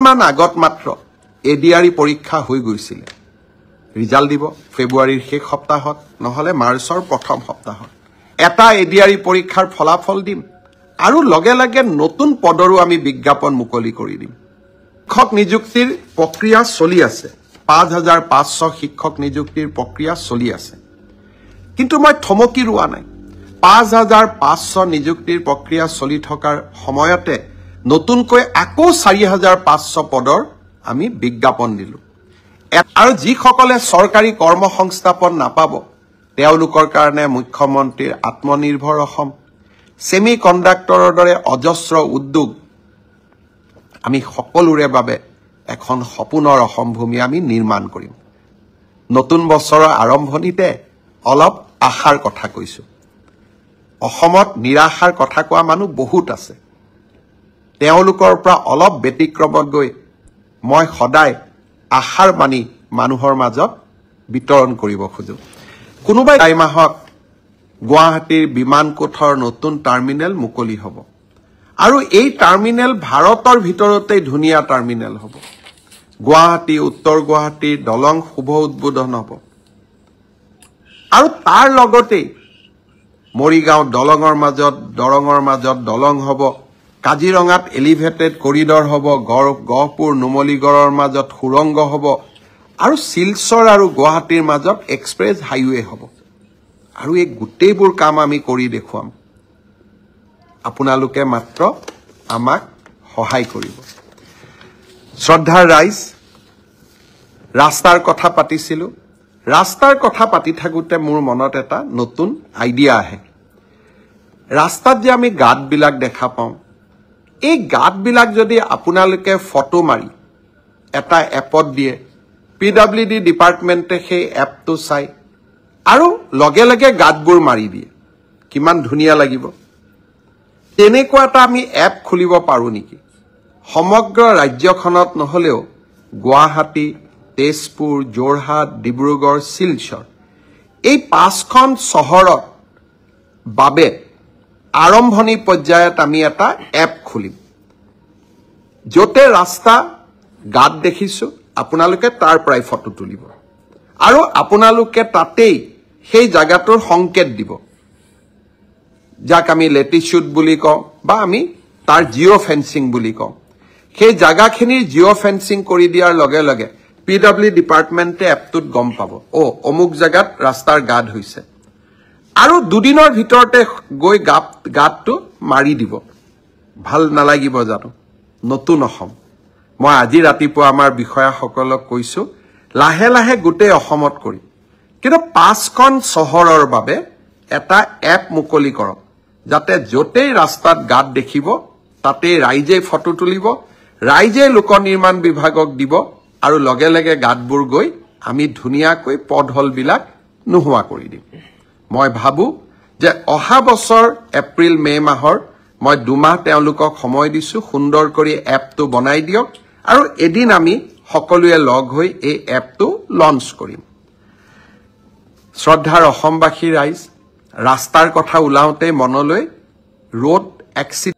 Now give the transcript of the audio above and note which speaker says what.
Speaker 1: মিনিটমান আগত মাত্ৰ এডিআৰই পৰীক্ষা হৈ গৈছিল ৰিজাল্ট দিব ফেব্ৰুৱাৰীৰ শেষ সপ্তাহত নহলে মাৰ্চৰ প্ৰথম সপ্তাহত এটা এডিআৰই পৰীক্ষাৰ ফলাফল দিম আৰু লগে লগে নতুন পদৰো আমি বিজ্ঞাপন মুকলি কৰি দিম শিক্ষক নিযুক্তিৰ প্ৰক্ৰিয়া চলি আছে 5500 শিক্ষক নিযুক্তিৰ প্ৰক্ৰিয়া চলি আছে কিন্তু মই থমকি ৰোৱা নাই 5500 নিযুক্তিৰ প্ৰক্ৰিয়া চলি থকাৰ সময়তে নতুনকৈ আকৌ 4500 পদৰ আমি বিজ্ঞাপন দিলো আৰু যিসকলে চৰকাৰী কৰ্মসংস্থাপন নাপাব তেওঁলোকৰ কাৰণে মুখ্যমন্ত্ৰীৰ আত্মনিৰ্ভৰ অসম সেমি কণ্ডাক্টৰৰ দৰে অজস্ৰ উদ্যোগ আমি সকলোৰে বাবে এখন সপোনৰ অসম ভূমি আমি নিৰ্মাণ কৰিম নতুন বছৰৰ আৰম্ভণিতে অলপ আশাৰ কথা কৈছো অসমত নিৰাশাৰ কথা কোৱা মানুহ বহুত আছে তেওঁলোকৰ পৰা অলপ ব্যতিক্ৰমত গৈ মই সদায় আশাৰ বাণী মানুহৰ মাজত বিতৰণ কৰিব খোজো কোনোবাই এই মাহত গুৱাহাটীৰ বিমানকোঠৰ নতুন টাৰ্মিনেল মুকলি হ'ব আৰু এই টাৰ্মিনেল ভাৰতৰ ভিতৰতে ধুনীয়া টাৰ্মিনেল হ'ব গুৱাহাটী উত্তৰ গুৱাহাটীৰ দলং শুভ উদ্বোধন হ'ব আৰু তাৰ লগতে মৰিগাঁও দলঙৰ মাজত দলং হ'ব কাজিৰঙাত এলিভেটেড কৰিডৰ হ'ব গহপুৰ নুমলীগড়ৰ মাজত সুৰংগ হ'ব আৰু শিলচৰ আৰু গুৱাহাটীৰ মাজত এক্সপ্ৰেছ হাইৱে হ'ব আৰু এই গোটেইবোৰ কাম আমি কৰি দেখুৱাম আপোনালোকে মাত্ৰ আমাক সহায় কৰিব শ্ৰদ্ধাৰ ৰাইজ ৰাস্তাৰ কথা পাতিছিলো ৰাস্তাৰ কথা পাতি থাকোতে মোৰ মনত এটা নতুন আইডিয়া আহে ৰাস্তাত যে আমি গাঁতবিলাক দেখা পাওঁ এই গাঁতবিলাক যদি আপোনালোকে ফটো মাৰি এটা এপত দিয়ে পিডব্লিউডি ডিপাৰ্টমেণ্টে সেই এপটো চাই আৰু লগে লগে গাঁতবোৰ মাৰি দিয়ে কিমান ধুনীয়া লাগিব তেনেকুৱা এটা আমি এপ খুলিব পাৰো নেকি সমগ্ৰ ৰাজ্যখনত নহলেও গুৱাহাটী তেজপুৰ যোৰহাট ডিব্ৰুগড় শিলচৰ এই পাঁচখন চহৰত বাবে আৰম্ভণি পৰ্যায়ত আমি এটা এপ খুলিম যতে ৰাস্তা গাঁত দেখিছো আপোনালোকে তাৰ পৰাই ফটো তুলিব আৰু আপোনালোকে তাতেই সেই জায়গাটোৰ সংকেত দিব যাক আমি লেটিটিউড বুলি কওঁ বা আমি তাৰ জিঅ' ফেন্সিং বুলি কওঁ সেই জায়গাখিনিৰ জিঅ' ফেন্সিং কৰি দিয়াৰ লগে লগে পিডব্লিউ ডিপাৰ্টমেণ্টে এপটোত গম পাব অমুক জায়গাত ৰাস্তাৰ গাঁত হৈছে আৰু দুদিনৰ ভিতৰতে গৈ গাঁতটো মাৰি দিব ভাল নালাগিব জানো নতুন অসম মই আজি ৰাতিপুৱা আমাৰ বিষয়াসকলক কৈছো লাহে লাহে গোটেই অসমত কৰি কিন্তু পাঁচখন চহৰৰ বাবে এটা এপ মুকলি কৰক যাতে যতেই ৰাস্তাত গাঁত দেখিব তাতে ৰাইজে ফটো তুলিব ৰাইজে লোক নিৰ্মাণ বিভাগক দিব আৰু লগে লগে গাঁতবোৰ গৈ আমি ধুনীয়াকৈ পথহলবিলাক নোহোৱা কৰি দিম মই ভাবো যে অহা বছৰ এপ্ৰিল মে মাহৰ মই 2 মাহ তেওঁলোকক সময় দিছো সুন্দৰ কৰি এপটো বনাই দিয়ক আৰু এদিন আমি সকলোৱে লগ হৈ এই এপটো লঞ্চ কৰিম শ্ৰদ্ধাৰ অসমবাসী ৰাইজ ৰাস্তাৰ কথা ওলাওতে মনলৈ ৰোড এক্সিডেণ্ট